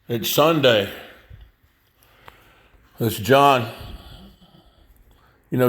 It's Sunday. It's John.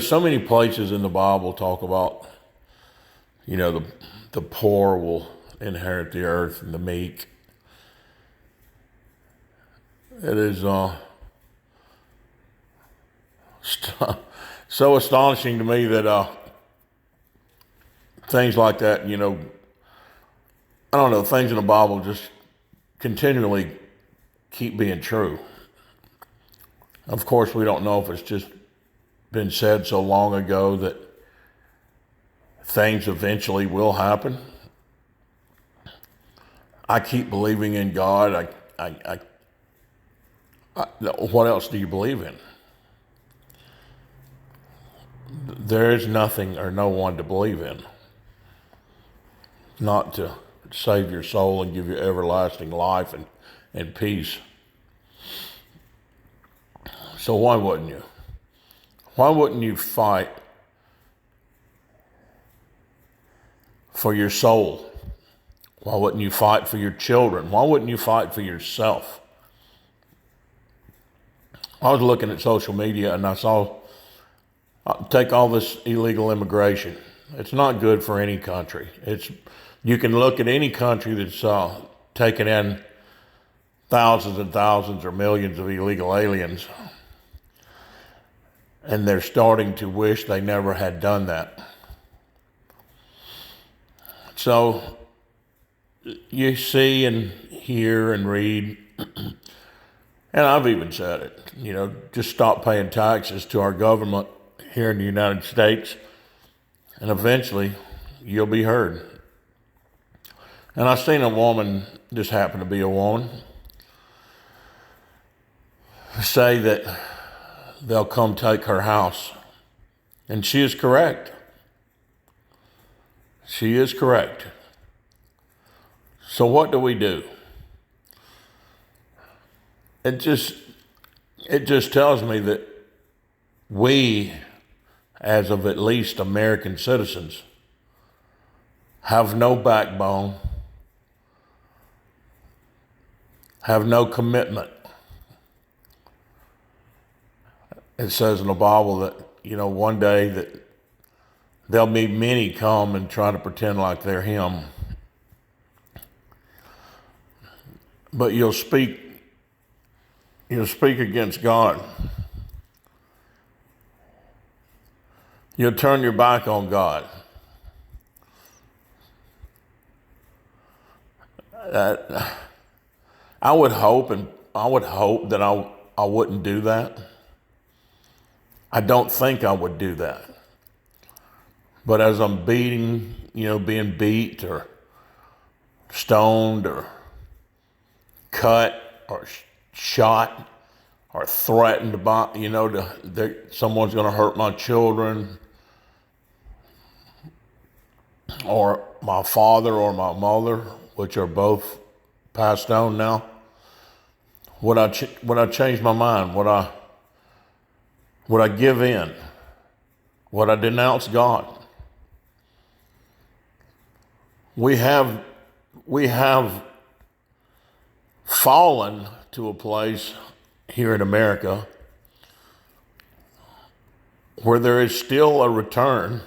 So many places in the Bible talk about, the poor will inherit the earth and the meek. It is so astonishing to me that things like that, I don't know, things in the Bible just continually keep being true. Of course, we don't know if it's just been said so long ago that things eventually will happen. I keep believing in God. What else do you believe in? There is nothing or no one to believe in, not to save your soul and give you everlasting life and peace. So why wouldn't you? Why wouldn't you fight for your soul? Why wouldn't you fight for your children? Why wouldn't you fight for yourself? I was looking at social media and I saw, take all this illegal immigration. It's not good for any country. You can look at any country that's taken in thousands and thousands or millions of illegal aliens, and they're starting to wish they never had done that. So you see and hear and read, and I've even said it, just stop paying taxes to our government here in the United States, and eventually you'll be heard. And I seen a woman, just happened to be a woman, say that they'll come take her house. And she is correct. She is correct. So what do we do? It just tells me that we, as of at least American citizens, have no backbone, have no commitment. It says in the Bible that, one day that there'll be many come and try to pretend like they're him. But you'll speak against God. You'll turn your back on God. I would hope that I wouldn't do that. I don't think I would do that. But as I'm being beat or stoned or cut or shot or threatened by, someone's going to hurt my children or my father or my mother, which are both passed on now, would I change my mind? Would I give in? Would I denounce God? We have fallen to a place here in America where there is still a return.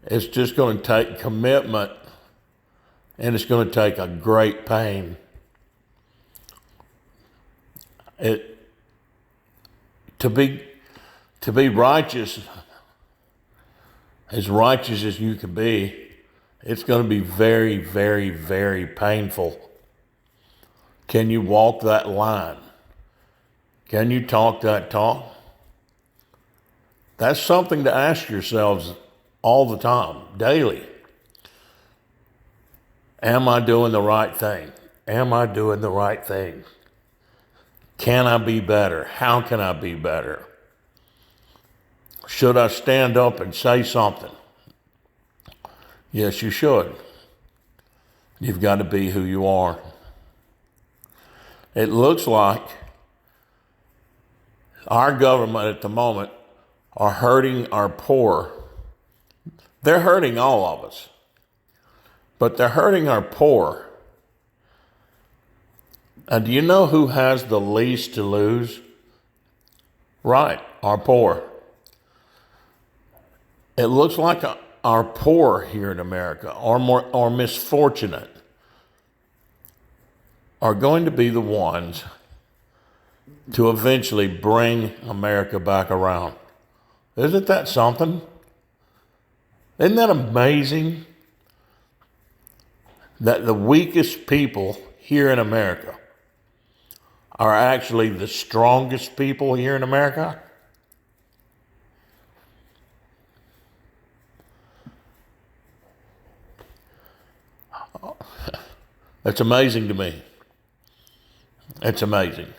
It's just going to take commitment, and it's going to take a great pain. To be righteous as you can be, it's going to be very, very, very painful. Can you walk that line? Can you talk that talk? That's something to ask yourselves all the time, daily. Am I doing the right thing? Am I doing the right thing? Can I be better? How can I be better? Should I stand up and say something? Yes, you should. You've got to be who you are. It looks like our government at the moment are hurting our poor. They're hurting all of us, but they're hurting our poor And do you know who has the least to lose? Right, our poor. It looks like our poor here in America, or misfortunate, are going to be the ones to eventually bring America back around. Isn't that something? Isn't that amazing that the weakest people here in America are actually the strongest people here in America? It's amazing to me. It's amazing.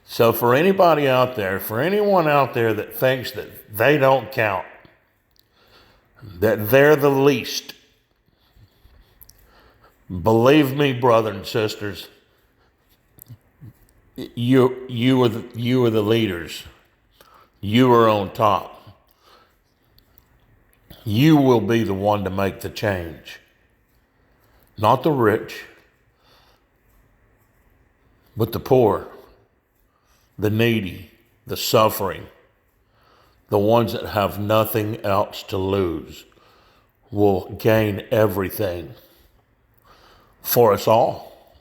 So for anybody out there, for anyone out there that thinks that they don't count, that they're the least, believe me, brothers and sisters, you are the leaders. You are on top. You will be the one to make the change. Not the rich, but the poor, the needy, the suffering, the ones that have nothing else to lose will gain everything for us all.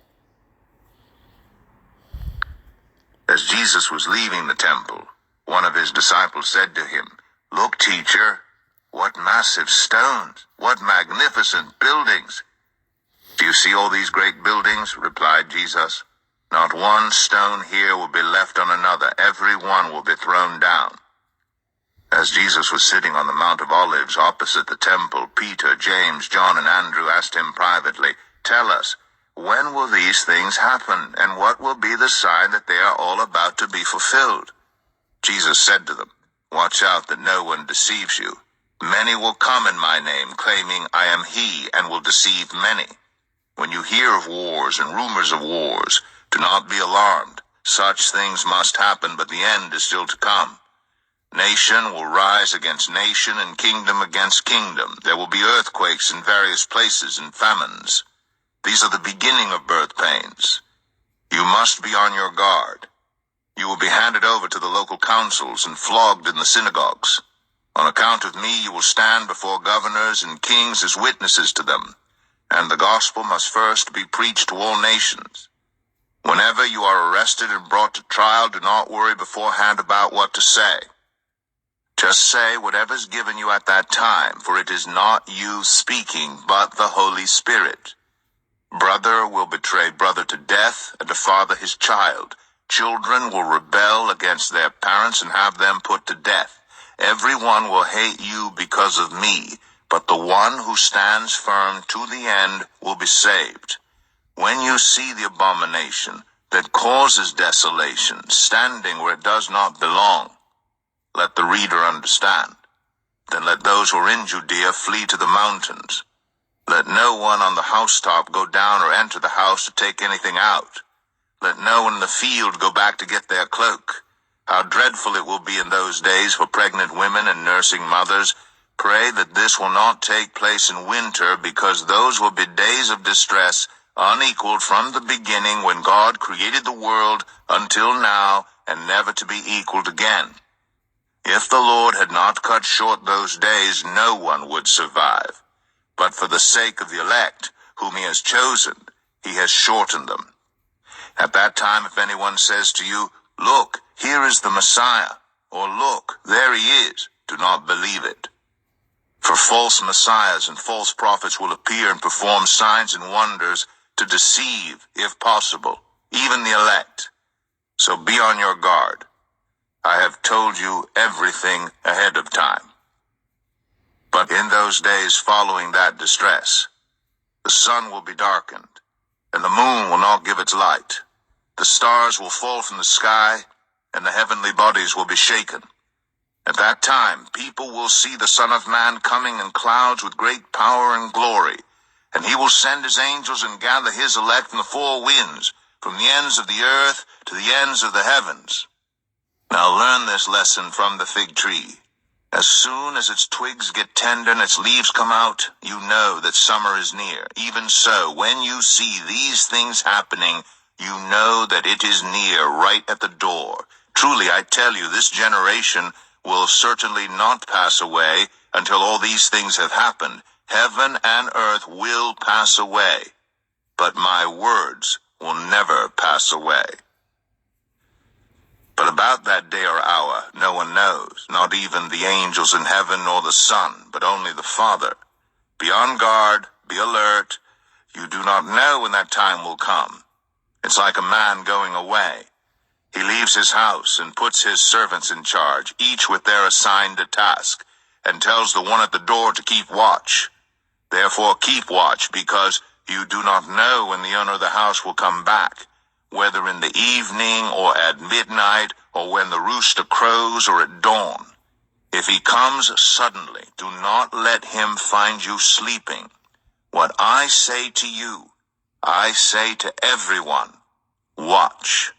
As Jesus was leaving the temple, one of his disciples said to him, "Look, teacher, what massive stones, what magnificent buildings." "Do you see all these great buildings?" replied Jesus. "Not one stone here will be left on another. Every one will be thrown down." As Jesus was sitting on the Mount of Olives opposite the temple, Peter, James, John, and Andrew asked him privately, "Tell us, when will these things happen, and what will be the sign that they are all about to be fulfilled?" Jesus said to them, "Watch out that no one deceives you. Many will come in my name, claiming I am he, and will deceive many. When you hear of wars and rumors of wars, do not be alarmed. Such things must happen, but the end is still to come. Nation will rise against nation and kingdom against kingdom. There will be earthquakes in various places and famines. These are the beginning of birth pains. You must be on your guard. You will be handed over to the local councils and flogged in the synagogues. On account of me, you will stand before governors and kings as witnesses to them, and the gospel must first be preached to all nations. Whenever you are arrested and brought to trial, do not worry beforehand about what to say. Just say whatever's given you at that time, for it is not you speaking, but the Holy Spirit. Brother will betray brother to death, and a father his child. Children will rebel against their parents and have them put to death. Everyone will hate you because of me, but the one who stands firm to the end will be saved. When you see the abomination that causes desolation standing where it does not belong, let the reader understand. Then let those who are in Judea flee to the mountains. Let no one on the housetop go down or enter the house to take anything out. Let no one in the field go back to get their cloak. How dreadful it will be in those days for pregnant women and nursing mothers. Pray that this will not take place in winter, because those will be days of distress unequaled from the beginning when God created the world until now, and never to be equaled again. If the Lord had not cut short those days, no one would survive. But for the sake of the elect, whom he has chosen, he has shortened them. At that time, if anyone says to you, 'Look, here is the Messiah,' or 'Look, there he is,' do not believe it. For false messiahs and false prophets will appear and perform signs and wonders to deceive, if possible, even the elect. So be on your guard. I have told you everything ahead of time. But in those days following that distress, the sun will be darkened, and the moon will not give its light. The stars will fall from the sky, and the heavenly bodies will be shaken. At that time, people will see the Son of Man coming in clouds with great power and glory, and he will send his angels and gather his elect from the four winds, from the ends of the earth to the ends of the heavens. Now learn this lesson from the fig tree. As soon as its twigs get tender and its leaves come out, you know that summer is near. Even so, when you see these things happening, you know that it is near, right at the door. Truly I tell you, this generation will certainly not pass away until all these things have happened. Heaven and earth will pass away, but my words will never pass away. But about that day or hour no one knows, not even the angels in heaven nor the Son, but only the Father. Be on guard, be alert. You do not know when that time will come. It's like a man going away. He leaves his house and puts his servants in charge, each with their assigned task, and tells the one at the door to keep watch. Therefore keep watch, because you do not know when the owner of the house will come back, whether in the evening or at midnight, or when the rooster crows or at dawn. If he comes suddenly, do not let him find you sleeping. What I say to you, I say to everyone, watch.